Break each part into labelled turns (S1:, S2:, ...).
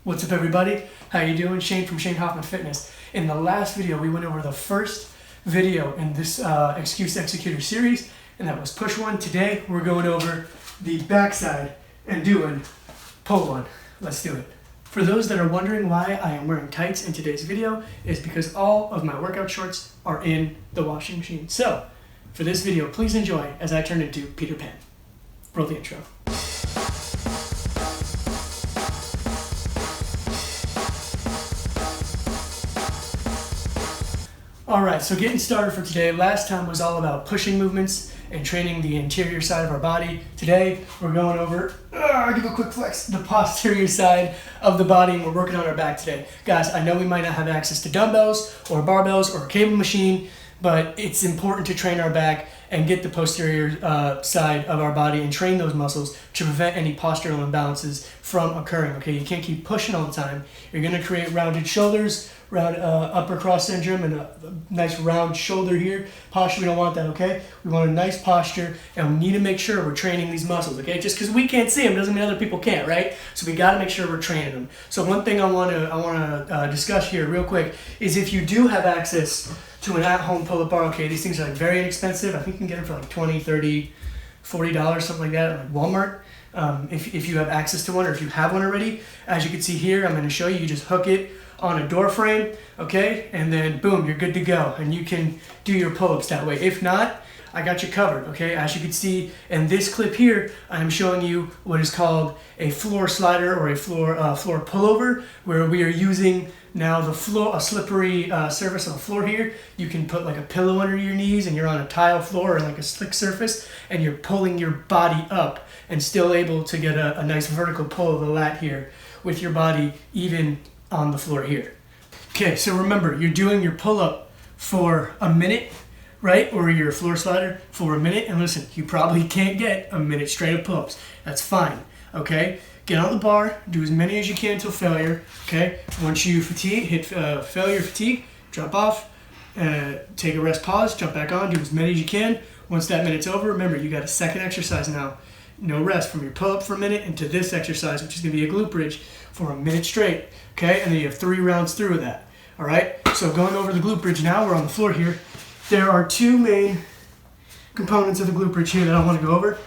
S1: What's up, everybody? How you doing? Shane from Shane Hoffman Fitness. In the last video, we went over the first video in this Excuse Executor series, and that was push one. Today, we're going over the backside and doing pull one. Let's do it. For those that are wondering why I am wearing tights in today's video, is because all of my workout shorts are in the washing machine. So, for this video, please enjoy as I turn into Peter Pan. Roll the intro. Alright, so getting started for today. Last time was all about pushing movements and training the interior side of our body. Today, we're going over, give a quick flex, the posterior side of the body, and we're working on our back today. Guys, I know we might not have access to dumbbells or barbells or a cable machine, but it's important to train our back and get the posterior side of our body and train those muscles to prevent any postural imbalances from occurring. Okay, you can't keep pushing all the time. You're going to create rounded shoulders, upper cross syndrome, and a nice round shoulder here. Posture, we don't want that, okay? We want a nice posture, and we need to make sure we're training these muscles, okay? Just because we can't see them doesn't mean other people can't, right? So we got to make sure we're training them. So one thing I want to discuss here real quick is if you do have access to an at-home pull-up bar, okay, these things are like very inexpensive. I think you can get them for like $20, $30, $40, something like that at like Walmart. If you have access to one, or if you have one already. As you can see here, I'm going to show you. You just hook it on a door frame, okay, and then boom, you're good to go, and you can do your pull-ups that way. If not, I got you covered, okay? As you can see in this clip here, I'm showing you what is called a floor slider or a floor pullover, where we are using now the floor, a slippery surface on the floor here. You can put like a pillow under your knees and you're on a tile floor or like a slick surface, and you're pulling your body up and still able to get a nice vertical pull of the lat here with your body even on the floor here. Okay, so remember, you're doing your pull-up for a minute, right? Or your floor slider for a minute. And listen, you probably can't get a minute straight of pull-ups. That's fine, okay? Get on the bar, do as many as you can until failure, okay? Once you hit failure, fatigue, drop off, take a rest, pause, jump back on, do as many as you can. Once that minute's over, remember, you got a second exercise now. No rest from your pull-up for a minute into this exercise, which is going to be a glute bridge for a minute straight, okay? And then you have 3 rounds through of that, all right? So going over the glute bridge now, we're on the floor here. There are 2 main components of the glute bridge here that I want to go over.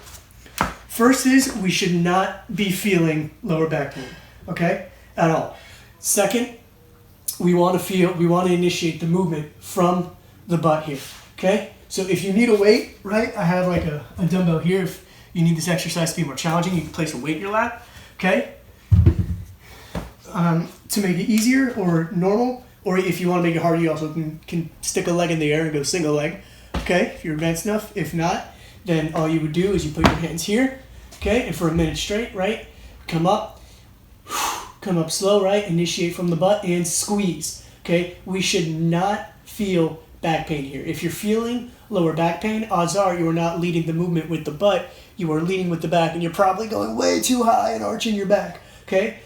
S1: First is we should not be feeling lower back pain, okay, at all. Second, we want to initiate the movement from the butt here, okay? So if you need a weight, right, I have like a dumbbell here. If you need this exercise to be more challenging, you can place a weight in your lap, okay? To make it easier or normal, or if you want to make it harder, you also can stick a leg in the air and go single leg, okay, if you're advanced enough. If not, then all you would do is you put your hands here, okay, and for a minute straight, right, come up slow, right, initiate from the butt and squeeze, okay? We should not feel back pain here. If you're feeling lower back pain, odds are you are not leading the movement with the butt, you are leading with the back, and you're probably going way too high and arching your back, okay?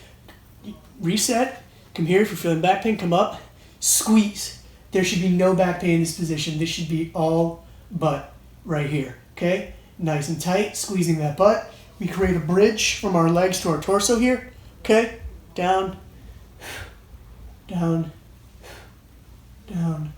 S1: Reset, come here. If you're feeling back pain, come up, squeeze. There should be no back pain in this position. This should be all butt right here, okay? Nice and tight, squeezing that butt. We create a bridge from our legs to our torso here, okay? Down, down, down,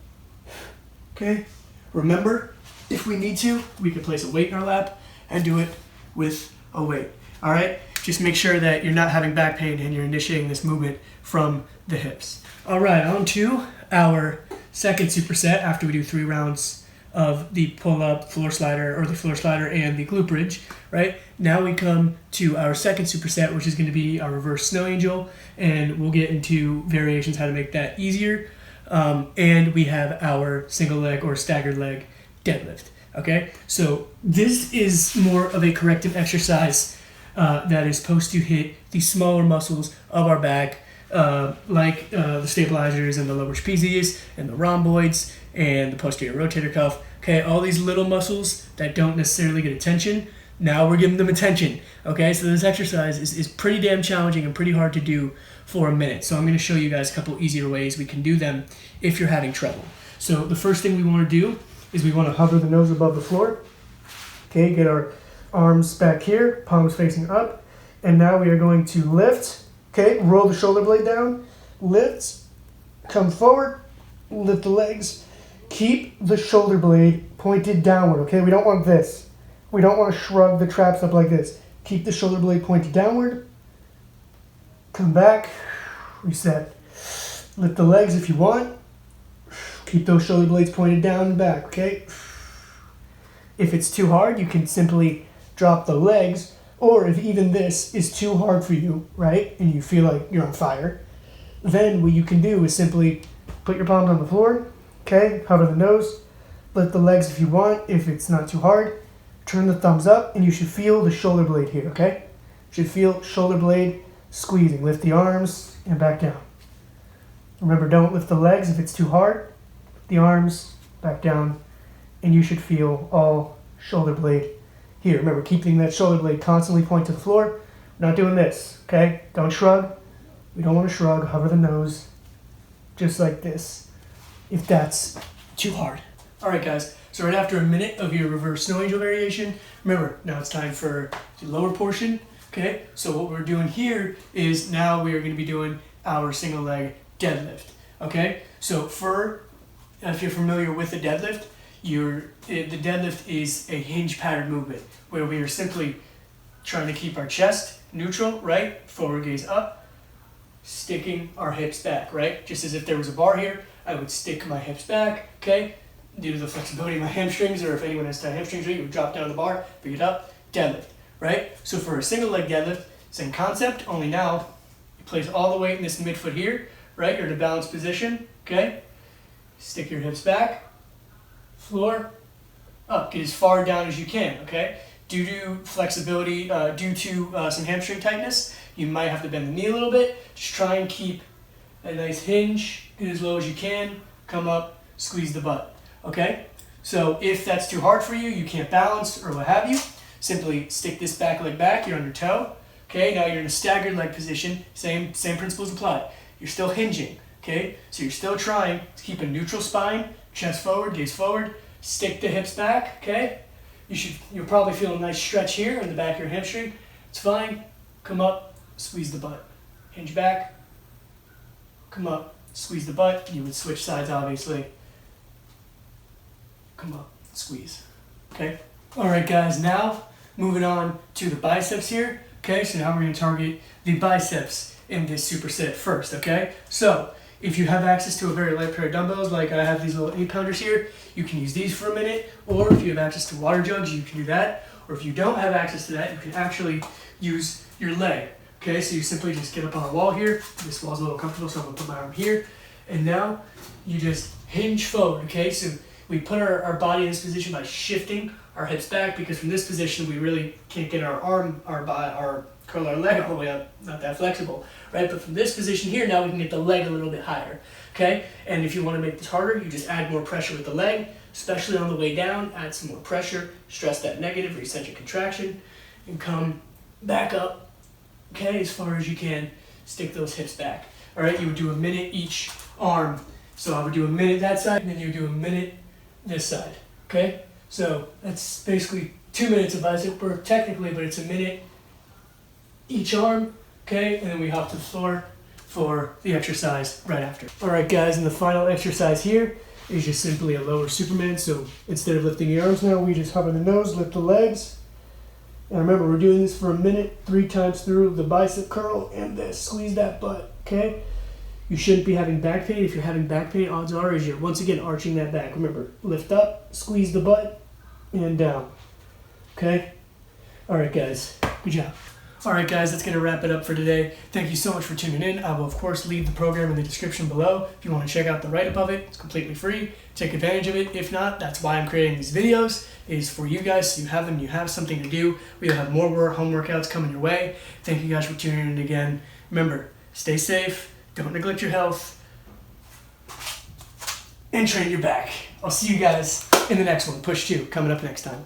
S1: okay? Remember, if we need to, we can place a weight in our lap and do it with a weight, all right? Just make sure that you're not having back pain and you're initiating this movement from the hips. All right, on to our second superset after we do 3 rounds of the pull-up, floor slider, or the floor slider and the glute bridge, right? Now we come to our second superset, which is going to be our reverse snow angel, and we'll get into variations how to make that easier. And we have our single leg or staggered leg deadlift, okay? So this is more of a corrective exercise that is supposed to hit the smaller muscles of our back, like the stabilizers and the lower trapezius and the rhomboids and the posterior rotator cuff. Okay, all these little muscles that don't necessarily get attention, now we're giving them attention. Okay, so this exercise is pretty damn challenging and pretty hard to do for a minute. So I'm going to show you guys a couple easier ways we can do them if you're having trouble. So the first thing we want to do is we want to hover the nose above the floor. Okay, get our arms back here, palms facing up, and now we are going to lift Okay, roll the shoulder blade down, lift, come forward, lift the legs. Keep the shoulder blade pointed downward, okay? We don't want this. We don't want to shrug the traps up like this. Keep the shoulder blade pointed downward. Come back, reset. Lift the legs if you want. Keep those shoulder blades pointed down and back, okay? If it's too hard, you can simply drop the legs, or if even this is too hard for you, right, and you feel like you're on fire, then what you can do is simply put your palms on the floor, okay, hover the nose, lift the legs if you want. If it's not too hard, turn the thumbs up, and you should feel the shoulder blade here, okay? You should feel shoulder blade squeezing. Lift the arms and back down. Remember, don't lift the legs if it's too hard. The arms back down, and you should feel all shoulder blade here. Remember, keeping that shoulder blade constantly point to the floor. We're not doing this, okay? Don't shrug. We don't want to shrug. Hover the nose, just like this, if that's too hard. All right, guys. So right after a minute of your reverse snow angel variation, remember, now it's time for the lower portion, okay? So what we're doing here is now we are going to be doing our single leg deadlift, okay? So if you're familiar with the deadlift, the deadlift is a hinge pattern movement where we are simply trying to keep our chest neutral, right? Forward gaze up, sticking our hips back, right? Just as if there was a bar here, I would stick my hips back, okay? Due to the flexibility of my hamstrings, or if anyone has tight hamstrings, you would drop down the bar, bring it up, deadlift, right? So for a single leg deadlift, same concept, only now you place all the weight in this midfoot here, right? You're in a balanced position, okay? Stick your hips back, floor, up. Get as far down as you can, okay? Due to flexibility, due to some hamstring tightness, you might have to bend the knee a little bit. Just try and keep a nice hinge, get as low as you can, come up, squeeze the butt, okay? So if that's too hard for you, you can't balance or what have you, simply stick this back leg back, you're on your toe, okay? Now you're in a staggered leg position, same principles apply. You're still hinging, okay? So you're still trying to keep a neutral spine, chest forward, gaze forward, stick the hips back, okay? You'll probably feel a nice stretch here in the back of your hamstring. It's fine. Come up, squeeze the butt. Hinge back, come up, squeeze the butt. You would switch sides, obviously. Come up, squeeze, okay? All right, guys, now moving on to the biceps here, okay? So now we're gonna target the biceps in this superset first, okay? So if you have access to a very light pair of dumbbells, like I have these little 8-pounders here, you can use these for a minute, or if you have access to water jugs, you can do that. Or if you don't have access to that, you can actually use your leg, okay? So you simply just get up on a wall here. This wall's a little comfortable, so I'm gonna put my arm here. And now you just hinge forward, okay? So we put our body in this position by shifting our hips back, because from this position, we really can't get curl our leg all the way up, not that flexible, right? But from this position here, now we can get the leg a little bit higher, okay? And if you want to make this harder, you just add more pressure with the leg, especially on the way down. Add some more pressure, stress that negative or eccentric contraction, and come back up, okay, as far as you can. Stick those hips back, all right? You would do a minute each arm. So I would do a minute that side, and then you would do a minute this side, okay? So that's basically 2 minutes of bicep work technically, but it's a minute each arm, okay? And then we hop to the floor for the exercise right after. All right, guys, and the final exercise here is just simply a lower Superman. So instead of lifting the arms now, we just hover the nose, lift the legs. And remember, we're doing this for a minute, 3 times through the bicep curl and this. Squeeze that butt, okay? You shouldn't be having back pain. If you're having back pain, odds are is you're once again arching that back. Remember, lift up, squeeze the butt, and down, okay? All right, guys, good job. All right, guys, that's going to wrap it up for today. Thank you so much for tuning in. I will, of course, leave the program in the description below. If you want to check out the write-up of it, it's completely free. Take advantage of it. If not, that's why I'm creating these videos, is for you guys, so you have them, you have something to do. We'll have more home workouts coming your way. Thank you guys for tuning in again. Remember, stay safe, don't neglect your health, and train your back. I'll see you guys in the next one. Push 2, coming up next time.